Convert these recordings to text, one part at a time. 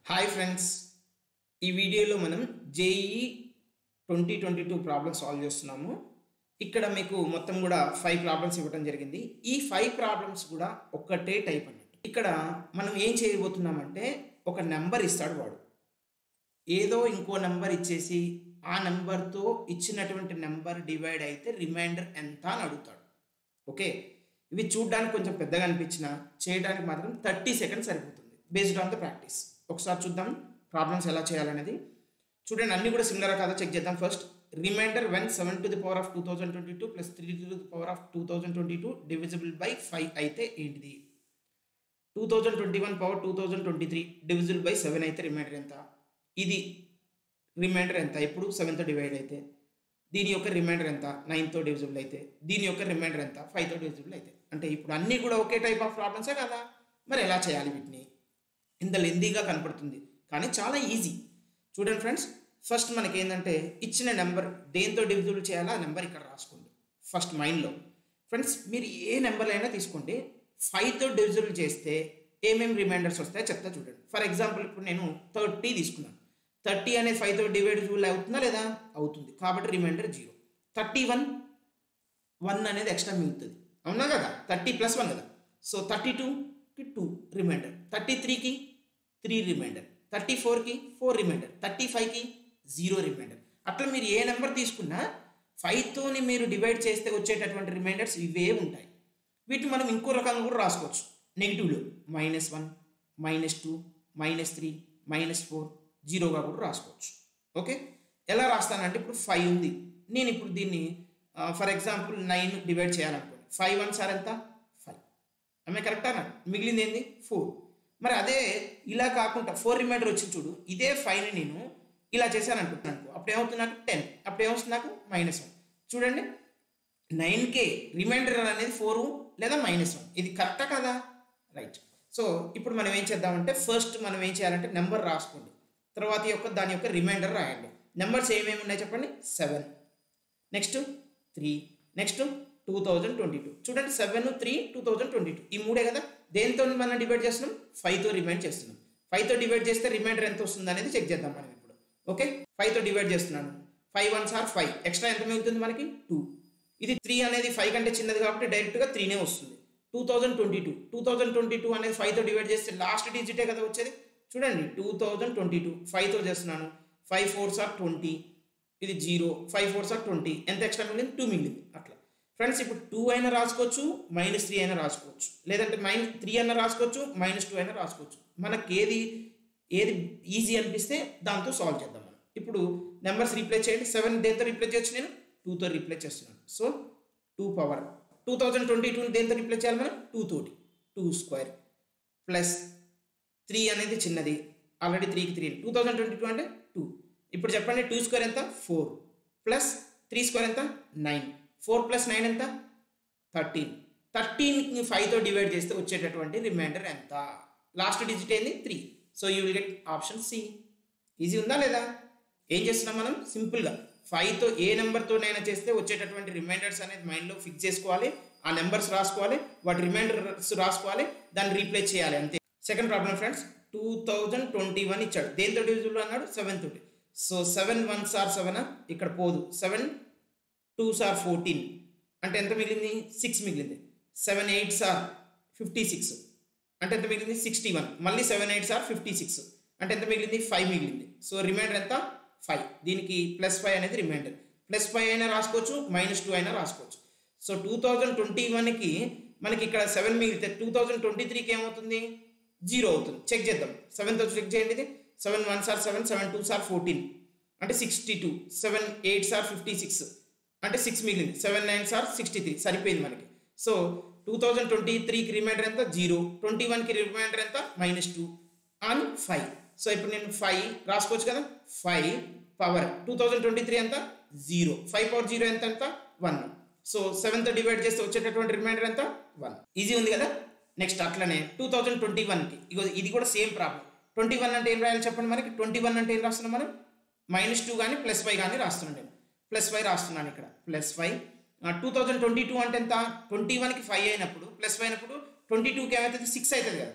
Hi friends, ఈ వీడియోలో మనం జేఈఈ 2022 ప్రాబ్లమ్స్ సాల్వ్ చేస్తున్నాము. ఇక్కడ మీకు మొత్తం కూడా 5 ప్రాబ్లమ్స్ ఇవ్వడం జరిగింది. ఈ 5 ప్రాబ్లమ్స్ కూడా ఒకటే టైప్ అన్నట్టు. ఇక్కడ మనం ఏం చేయబోతున్నామంటే ఒక నెంబర్ ఇస్తాడు వాడు, ఏదో ఇంకో నెంబర్ ఇచ్చేసి ఆ నెంబర్తో ఇచ్చినటువంటి నెంబర్ డివైడ్ అయితే రిమైండర్ ఎంత అని అడుగుతాడు. ఓకే, ఇవి చూడడానికి కొంచెం పెద్దగా అనిపించినా చేయడానికి మాత్రం 30 సెకండ్స్ సరిపోతుంది బేస్డ్ ఆన్ ద ప్రాక్టీస్. ఒకసారి చూద్దాం ప్రాబ్లమ్స్ ఎలా చేయాలనేది. చూడండి, అన్ని కూడా సిమిలర్ కాదా చెక్ చేద్దాం. First, reminder when 7 to the power of 2022 plus 3 to the power of 2022 divisible by 5 అయితే ఏంటిది? 2021 పవర్ 2023 divisible by 7 అయితే రిమైండర్ ఎంత? ఇది రిమైండర్ ఎంత ఇప్పుడు 7తో డివైడ్ అయితే? దీని యొక్క రిమైండర్ ఎంత 9తో డివిజిబుల్ అయితే? దీని యొక్క రిమైండర్ ఎంత 5తో డివిజిబుల్ అయితే? అంటే ఇప్పుడు అన్నీ కూడా ఒకే టైప్ ఆఫ్ ప్రాబ్లమ్సే కదా, మరి ఎలా చేయాలి వీటిని? ఇంత లెందీగా కనపడుతుంది కానీ చాలా ఈజీ. చూడండి ఫ్రెండ్స్, ఫస్ట్ మనకి ఏంటంటే ఇచ్చిన నెంబర్ దేంతో డివిజిబుల్ చేయాలో ఆ నెంబర్ ఇక్కడ రాసుకోండి ఫస్ట్ మైండ్లో. ఫ్రెండ్స్, మీరు ఏ నెంబర్ అయినా తీసుకోండి, 5తో డివిజిబుల్ చేస్తే ఏమేమి రిమైండర్స్ వస్తాయో చెప్తా చూడండి. ఫర్ ఎగ్జాంపుల్ ఇప్పుడు నేను 30 తీసుకున్నాను. 30 అనేది 5తో డివిజిబుల్ అవుతుందా లేదా? అవుతుంది, కాబట్టి రిమైండర్ 0. 31 1 అనేది ఎక్స్ట్రా మిగులుతుంది, అవునా కదా? 30 + 1 కదా. సో 32కి 2 రిమైండర్, 33కి 3 రిమైండర్, 34కి 4 రిమైండర్, 35కి 0 రిమైండర్. అట్లా మీరు ఏ నెంబర్ తీసుకున్నా 5తోని మీరు డివైడ్ చేస్తే వచ్చేటటువంటి రిమైండర్స్ ఇవే ఉంటాయి. వీటిని మనం ఇంకో రకంగా కూడా రాసుకోవచ్చు. నెగిటివ్లో -1, -2, -3, -4, 0గా కూడా రాసుకోవచ్చు. ఓకే, ఎలా రాస్తానంటే ఇప్పుడు 5 ఉంది, నేను ఇప్పుడు దీన్ని ఫర్ ఎగ్జాంపుల్ 9 డివైడ్ చేయాలనుకోండి. 5 1 సార్ ఎంత? 5. ఆమె కరెక్టా? మిగిలింది ఏంది? 4. మరి అదే ఇలా కాకుండా 4 రిమైండర్ వచ్చింది చూడు, ఇదే 5ని నేను ఇలా చేశాను అనుకుంటున్నాను, అప్పుడు ఏమవుతుంది నాకు 10, అప్పుడు ఏమవుతుంది నాకు -1. చూడండి, 9K రిమైండర్ అనేది 4 లేదా -1, ఇది కరెక్టా కదా? రైట్. సో ఇప్పుడు మనం ఏం చేద్దామంటే ఫస్ట్ మనం ఏం చేయాలంటే నెంబర్ రాసుకోండి, తర్వాత దాని యొక్క రిమైండర్ రాయండి. నెంబర్స్ ఏమేమి ఉన్నాయి చెప్పండి? 7, నెక్స్ట్ 3, నెక్స్ట్ 2022. చూడండి, 7, 3, 2022 ఈ మూడే కదా. దేంతో మనం డివైడ్ చేస్తున్నాం? 5తో రిమైండ్ చేస్తున్నాం. 5తో డివైడ్ చేస్తే రిమైండర్ ఎంత వస్తుంది అనేది చెక్ చేద్దాం మనం ఇప్పుడు. ఓకే, 5తో డివైడ్ చేస్తున్నాను. 5 1 సార్ 5, ఎక్స్ట్రా ఎంత మిగులుతుంది మనకి? 2. ఇది 3 అనేది 5 కంటే చిన్నది కాబట్టి డైరెక్ట్గా 3నే వస్తుంది. 2022 అనేది 5తో డివైడ్ చేస్తే లాస్ట్ డిజిటే కదా వచ్చేది. చూడండి, 2022 5తో చేస్తున్నాను. 5 4 సార్ 20, ఇది 0, 5 4 సార్ 20, ఎంత ఎక్స్ట్రా మిగిలింది? 2 మిగిలింది. అట్లా ఫ్రెండ్స్, ఇప్పుడు 2 అయినా రాసుకోవచ్చు, -3 అయినా రాసుకోవచ్చు, లేదంటే -3 అయినా రాసుకోవచ్చు, -2 అయినా రాసుకోవచ్చు. మనకి ఏది ఈజీ అనిపిస్తే దాంతో సాల్వ్ చేద్దాం మనం. ఇప్పుడు నెంబర్స్ రీప్లేస్ చేయండి. 7 దేంతో రీప్లేస్ చేయొచ్చు? నేను 2తో రీప్లేస్ చేస్తున్నాను. సో 2 పవర్ 2022 దేంతో రీప్లేస్ చేయాలి మనం? 2 తోటి, 2 స్క్వేర్ ప్లస్ 3 అనేది చిన్నది, ఆల్రెడీ 3కి 3, 2022 అంటే 2. ఇప్పుడు చెప్పండి, 2 స్క్వేర్ ఎంత? 4 ప్లస్ 3 స్క్వేర్ ఎంత? 9. 4 + 9 ఎంత? 13. 13ని 5తో డివైడ్ చేస్తే వచ్చేటటువంటి రిమైండర్ ఎంత? లాస్ట్ డిజిట్ ఏంది? 3. So you will get option C. Easy ఉందా లేదా? ఏం చేస్తున్నాం మనం? సింపుల్గా 5తో ఏ నెంబర్తోనైనా చేస్తే వచ్చేటటువంటి రిమైండర్స్ అనేది మైండ్లో ఫిక్స్ చేసుకోవాలి, ఆ నెంబర్స్ రాసుకోవాలి, వాటి రిమైండర్స్ రాసుకోవాలి, దాన్ని రీప్లేస్ చేయాలి, అంతే. సెకండ్ ప్రాబ్లం ఫ్రెండ్స్, 2021 ఇచ్చాడు, దేంతో డివిజిబుల్ అన్నాడు? 7 తోటి. సో 7 1 సార్ 7, ఇక్కడ పోదు. 7 2 సార్ 14, అంటే ఎంత మిగిలింది? 6 మిగిలింది. 7 8 సార్ 56, అంటే ఎంత మిగిలింది? 61. మళ్ళీ 7 8 సార్ 56, అంటే ఎంత మిగిలింది? 5 మిగిలింది. సో రిమైండర్ ఎంత? 5. దీనికి +5 అనేది రిమైండర్. +5 అయినా రాసుకోవచ్చు, -2 అయినా రాసుకోవచ్చు. సో 2021కి మనకి ఇక్కడ 7 మిగిలితే 2023కి ఏమవుతుంది? 0 అవుతుంది. చెక్ చేద్దాం, 7తో చెక్ చేయండి. ఇది 7 1 సార్ 7, 7 2 సార్ 14, అంటే 62. 7 8 సార్ 56, అంటే 6 మిగిలింది. 7 9 సార్ 63, సరిపోయింది మనకి. సో 2023కి రిమైండర్ ఎంత? 0. 21కి రిమైండర్ ఎంత? -2 ఆన్ 5. సో ఇప్పుడు నేను 5 రాసుకోవచ్చు కదా. 5 పవర్ 2023 ఎంత? 0. 5 పవర్ 0 ఎంత? 1. సో 7తో డివైడ్ చేస్తే వచ్చేటటువంటి రిమైండర్ ఎంత? 1. ఈజీ ఉంది కదా. నెక్స్ట్ అట్లనే 2021కి ఇది కూడా సేమ్ ప్రాబ్లం. 21 అంటే ఏం రాయాలి చెప్పండి మనకి? 21 అంటే ఏం రాస్తున్నాం మనం? -2 కానీ +5 కానీ రాస్తున్నాను. నేను +5 రాస్తున్నాను ఇక్కడ, +5. 2022 అంటే ఎంత? 21కి 5 అయినప్పుడు +5 అయినప్పుడు 22కి ఏమవుతుంది? 6 అవుతుంది కదా.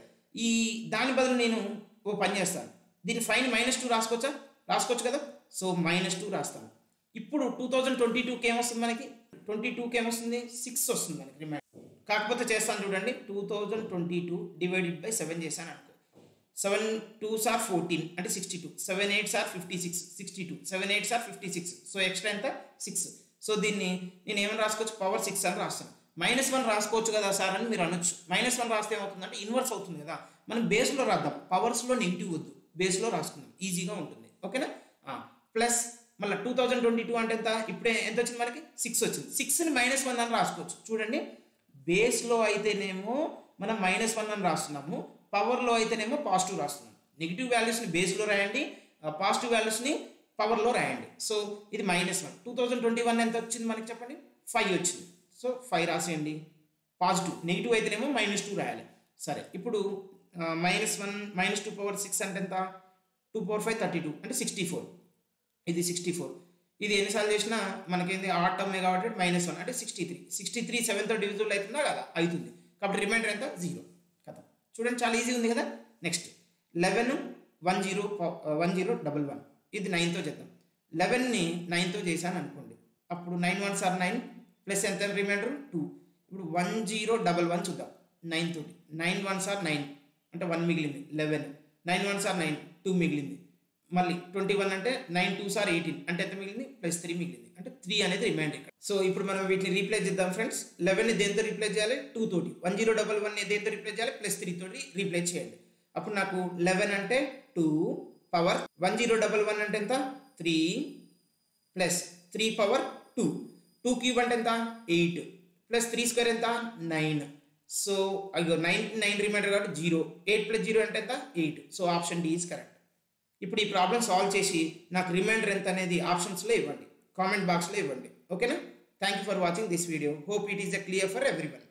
ఈ దాని బదులు నేను ఓ పని చేస్తాను, దీని ఫైన్ -2 రాసుకోవచ్చు కదా. సో -2 రాస్తాను. ఇప్పుడు 2022కి ఏమొస్తుంది మనకి, 22కి ఏమొస్తుంది 6 వస్తుంది మనకి రిమైండర్. కాకపోతే చేస్తాను చూడండి, 2022 డివైడెడ్ బై 7 చేశాను అనుకో, 7 2s are 14 అంటే 62, 7 8s are 56, 62, 7 8s are 56. So extra ఎంత 6. సో దీన్ని నేను ఏమని రాసుకోవచ్చు, పవర్ 6 అని రాస్తాను. -1 రాసుకోవచ్చు కదా సార్ అని మీరు అనొచ్చు. -1 రాస్తే ఏమవుతుందంటే ఇన్వర్స్ అవుతుంది కదా. మనం బేస్లో రాద్దాం, పవర్స్లో నెగిటివ్ వద్దు, బేస్లో రాసుకుందాం, ఈజీగా ఉంటుంది. ఓకేనా. ప్లస్ మళ్ళీ 2022 అంటే ఎంత, ఇప్పుడే ఎంత వచ్చింది మనకి 6 వచ్చింది. 6ని -1 అని రాసుకోవచ్చు. చూడండి, బేస్లో అయితేనేమో మనం -1 అని రాస్తున్నాము, పవర్లో అయితేనేమో పాజిటివ్ రాస్తున్నాం. నెగిటివ్ వాల్యూస్ని బేస్లో రాయండి, పాజిటివ్ వాల్యూస్ని పవర్లో రాయండి. సో ఇది -1. 2021 ఎంత వచ్చింది మనకి చెప్పండి, 5 వచ్చింది. సో 5 రాసేయండి. పాజిటివ్, నెగిటివ్ అయితేనేమో -2 రాయాలి. సరే, ఇప్పుడు -1 -2 పవర్ 6 అంటే ఎంత, 2 పవర్ 5 32 అంటే 64. ఇది 64. ఇది ఎన్నిసార్లు చేసినా మనకేంది ఆడ్ టర్మే కాబట్టి -1 అంటే 63. 63 7తో డివిజిబుల్ అవుతుందా కదా, అవుతుంది. కాబట్టి రిమైండర్ ఎంత 0 కదా. చూడండి, చాలా ఈజీ ఉంది కదా. నెక్స్ట్ 11 1011 ఇది 9తో చేద్దాం. 11ని 9తో చేశాను అనుకోండి, అప్పుడు 9 1s are 9 ప్లస్ ఎంత రిమైండర్ 2. ఇప్పుడు 1011 చూద్దాం 9 తోటి. 9 1s are 9 అంటే 1 మిగిలింది. 11 9 1s are 9 2 మిగిలింది. మళ్ళీ 21 అంటే 9 2s are 18 అంటే ఎంత మిగిలింది, +3 మిగిలింది. అంటే 3 అనేది రిమైండర్ ఇక్కడ. సో ఇప్పుడు మనం వీటిని రీప్లేస్ చేద్దాం ఫ్రెండ్స్. 11ని దేంతో రీప్లేస్ చేయాలి, 2 తోటి. 1011ని దేంతో రీప్లేస్ చేయాలి, +3 తోటి రీప్లేస్ చేయండి. అప్పుడు నాకు 11 అంటే 2 పవర్ 1011 అంటే ఎంత 3 ప్లస్ 3 పవర్ 2. 2 క్యూబ్ అంటే ఎంత 8 ప్లస్ 3 స్క్వేర్ ఎంత 9. సో అయ్యో 9 రిమైండర్ కాబట్టి 0. 8 + 0 అంటే ఎంత 8. So option D is correct. ఇప్పుడు ఈ ప్రాబ్లమ్ సాల్వ్ చేసి నాకు రిమైండర్ ఎంత అనేది ఆప్షన్స్లో ఇవ్వండి, కామెంట్ బాక్స్లో ఇవ్వండి. ఓకేనా. Thank you for watching this video. Hope it is clear for everyone.